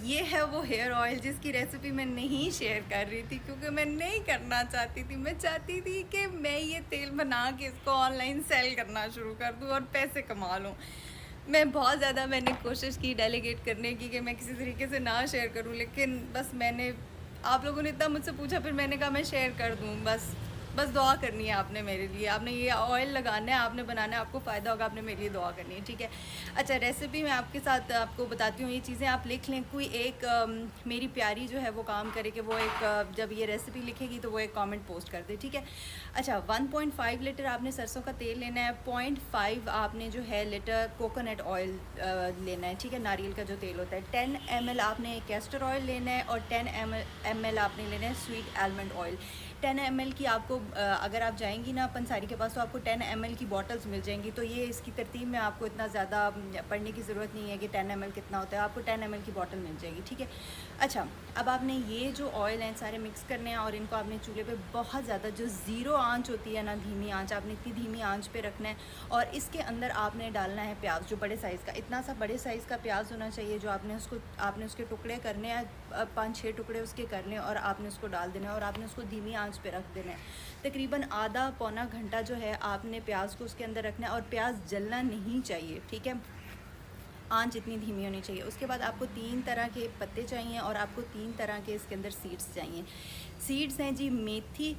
ये है वो हेयर ऑयल जिसकी रेसिपी मैं नहीं शेयर कर रही थी, क्योंकि मैं नहीं करना चाहती थी। मैं चाहती थी कि मैं ये तेल बना के इसको ऑनलाइन सेल करना शुरू कर दूँ और पैसे कमा लूँ। मैं बहुत ज़्यादा मैंने कोशिश की डेलीगेट करने की कि मैं किसी तरीके से ना शेयर करूँ, लेकिन बस मैंने, आप लोगों ने इतना मुझसे पूछा, फिर मैंने कहा मैं शेयर कर दूँ। बस दुआ करनी है आपने मेरे लिए, आपने ये ऑयल लगाना है, आपने बनाना है, आपको फ़ायदा होगा, आपने मेरे लिए दुआ करनी है, ठीक है। अच्छा, रेसिपी मैं आपके साथ आपको बताती हूँ। ये चीज़ें आप लिख लें। कोई एक मेरी प्यारी जो है वो काम करे कि वो एक जब ये रेसिपी लिखेगी तो वो एक कमेंट पोस्ट कर दे, ठीक है। अच्छा, 1.5 लीटर आपने सरसों का तेल लेना है। 0.5 आपने जो है लीटर कोकोनट ऑयल लेना है, ठीक है, नारियल का जो तेल होता है। 10 ml आपने कैस्टर ऑयल लेना है और 10 ml आपने लेना है स्वीट आलमंड ऑयल। 10 ml की आपको अगर आप जाएंगी ना पंसारी के पास तो आपको 10 ml की बॉटल्स मिल जाएंगी। तो ये इसकी तरतीब में आपको इतना ज़्यादा पढ़ने की ज़रूरत नहीं है कि 10 ml कितना होता है, आपको 10 ml की बॉटल मिल जाएगी, ठीक है। अच्छा, अब आपने ये जो ऑयल हैं सारे मिक्स करने हैं और इनको आपने चूल्हे पे बहुत ज़्यादा, जो ज़ीरो आंच होती है ना, धीमी आंच, आपने इतनी धीमी आंच पे रखना है। और इसके अंदर आपने डालना है प्याज, जो बड़े साइज़ का, इतना सा बड़े साइज़ का प्याज होना चाहिए, जो आपने उसके टुकड़े करने हैं, 5-6 टुकड़े उसके करने, और आपने उसको डाल देना है और आपने उसको धीमी आंच पे रख देना है। तकरीबन आधा पौना घंटा जो है आपने प्याज को उसके अंदर रखना है और प्याज जलना नहीं चाहिए, ठीक है। आंच इतनी धीमी होनी चाहिए। उसके बाद आपको 3 तरह के पत्ते चाहिए और आपको 3 तरह के इसके अंदर सीड्स चाहिए। सीड्स हैं जी मेथी,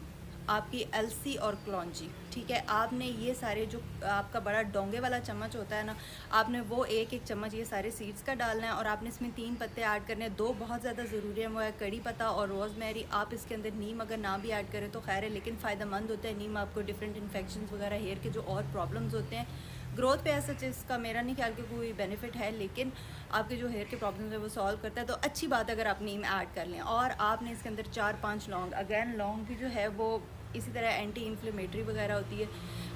आपकी अलसी और कलौंजी, ठीक है। आपने ये सारे, जो आपका बड़ा डोंगे वाला चम्मच होता है ना, आपने वो एक एक चम्मच ये सारे सीड्स का डालना है और आपने इसमें 3 पत्ते ऐड करने हैं। 2 बहुत ज़्यादा ज़रूरी है, वो है कड़ी पत्ता और रोज़मेरी। आप इसके अंदर नीम अगर ना भी ऐड करें तो खैर है, लेकिन फ़ायदेमंद होता है नीम। आपको डिफरेंट इन्फेक्शन वगैरह, हेयर के जो और प्रॉब्लम्स होते हैं, ग्रोथ पे ऐसा चीज़ का मेरा नहीं ख्याल कि कोई बेनिफिट है, लेकिन आपके जो हेयर के प्रॉब्लम्स है वो सॉल्व करता है। तो अच्छी बात है अगर आप नीम ऐड कर लें। और आपने इसके अंदर 4-5 लौंग, अगैन लौंग भी जो है वो इसी तरह एंटी इन्फ्लेमेटरी वगैरह होती है,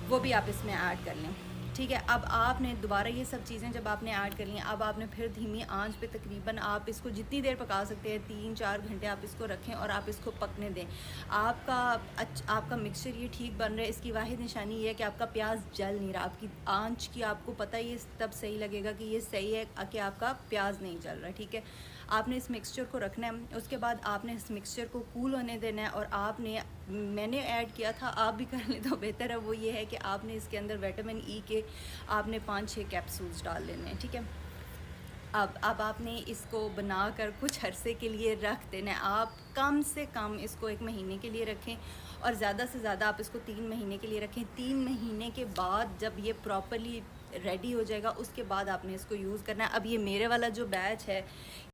वो भी आप इसमें ऐड कर लें, ठीक है। अब आपने दोबारा ये सब चीज़ें जब आपने ऐड कर ली, अब आपने फिर धीमी आंच पे तकरीबन आप इसको जितनी देर पका सकते हैं, 3-4 घंटे आप इसको रखें और आप इसको पकने दें। आपका मिक्सचर ये ठीक बन रहा है, इसकी वाहिद निशानी ये है कि आपका प्याज जल नहीं रहा। आपकी आंच की आपको पता ही, ये तब सही लगेगा कि ये सही है कि आपका प्याज नहीं जल रहा, ठीक है। आपने इस मिक्सचर को रखना है। उसके बाद आपने इस मिक्सचर को कूल होने देना है और आपने, मैंने ऐड किया था, आप भी कर लें तो बेहतर है, वो ये है कि आपने इसके अंदर विटामिन ई के आपने 5-6 कैप्सूल्स डाल लेने हैं, ठीक है। अब आपने इसको बनाकर कुछ अरसे के लिए रख देना है। आप कम से कम इसको 1 महीने के लिए रखें और ज़्यादा से ज़्यादा आप इसको 3 महीने के लिए रखें। 3 महीने के बाद जब ये प्रॉपरली रेडी हो जाएगा, उसके बाद आपने इसको यूज़ करना है। अब ये मेरे वाला जो बैच है,